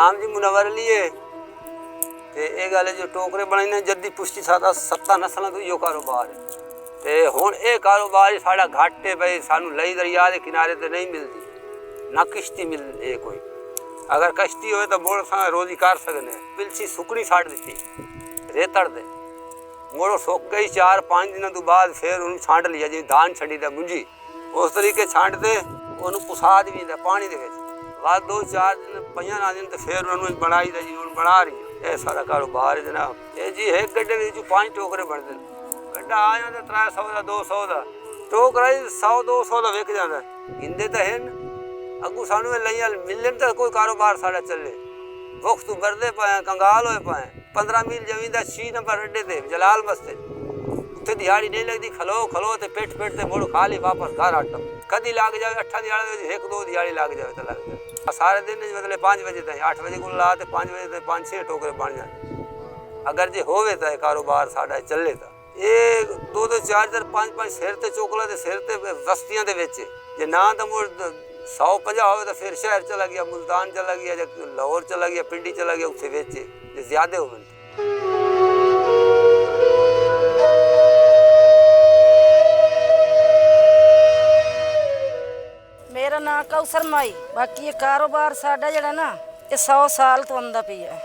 नाम जी मुनवर लिए ते ये गल जो टोकरे बनाने जद्दी पुष्टि सादा 7 नस्लों तो यो कारोबार है। ते हुण ये कारोबार ही साड़ा घट है भाई, सानू लई दरिया के किनारे ते नहीं मिलती, ना किश्ती मिलती है कोई। अगर कश्ती हो तो मोड़ सा रोजी कर सकने। पिलसी सुकड़ी छाड़ दी रेतड़ दे मोड़ो सुक गई 4-5 दिनों तो बाद फिर उन्होंने छांट लिया जी धान छड़ी दा मुंजी उस तरीके छांटते उन्होंने पुसा दी पानी दे बाद 2-4 दिन 5 दिन तो फिर उन्होंने बनाई दा जी हुण बना रही है। ये सारा कारोबार है जनाब। ये जी एक गड्ढे के 5 टोकरे बनते गड्ढा आ जाता 300 का 200 का टोकरा 100-200 का विक जाता गिनते तो है अगू सानू लइया मिलने तो कोई कारोबार साड़ा चले भुख तू बरदे पाए कंगाल होए पाए 15 मील जमीन का 6 नंबर अड्डे थे जलाल मस्ते उत्थे दिहाड़ी नहीं लगती खलो ते पेट ते मोड़ खा ली वापस घर आटम कदी लग जाए 8 दिहाड़ी 1-2 दिहाड़ी लग जाए तो लग जाए सारे दिन मतलब 5 बजे तक 8 बजे को ला 5 बजे तक 5-6 टोकरे बन जाते अगर जे होवे तो कारोबार साड़ा चले तो ये 2-4 5-5 सिर ते चोकला ते सिर ते बस्तियां दे विच जे ना तो मोड़ 150 हो तो फिर शहर चला गया मुल्तान चला गया लाहौर चला गया पिंडी चला गया उत्थे बेचे जे ज्यादा हो मेरा नाम कौसर माई बाकी ये कारोबार साडा जड़ा ना ये 100 साल तो आंदा पिया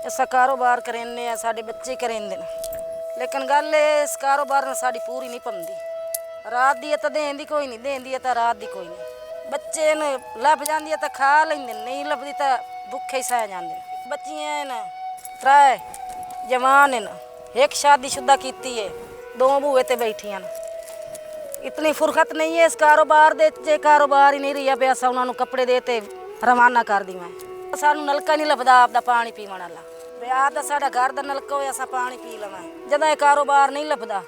ऐसा कारोबार करेंने साडे बच्चे करेंदे लेकिन गल इस कारोबार ने साड़ी पूरी नहीं पौंदी रात दी तो देंदी कोई नहीं देंदी तो रात दी कोई नहीं बच्चे ने लभ जाती है तो खा लेंदे नहीं लभदी तो भुखे ही सह जाते बच्चियां न 3 जवान न एक शादीशुदा की है 2 बूहे ते बैठियां इतनी फुरखत नहीं है इस कारोबार दे जे कारोबार ही नहीं रही पे असा उन्होंने कपड़े देते रवाना कर दी मैं सानू नलका नहीं लभदा आपदा पानी पीवन वाला वे आपदा साडा घर दा नलका होए असा पानी पी लवां जदा कारोबार नहीं लभदा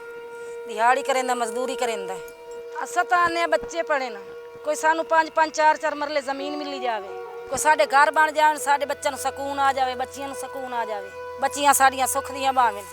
दिहाड़ी करेंदा मजदूरी करेंदा असा तो आने बच्चे पढ़े ना कोई सानू 5-5 4-4 मरले जमीन मिली जावे कोई साडे घर बन जाए साडे बच्चों नूं सकून आ जाए बच्चियां नूं सकून आ जाए बच्चियां साडियां सुख दियां भावें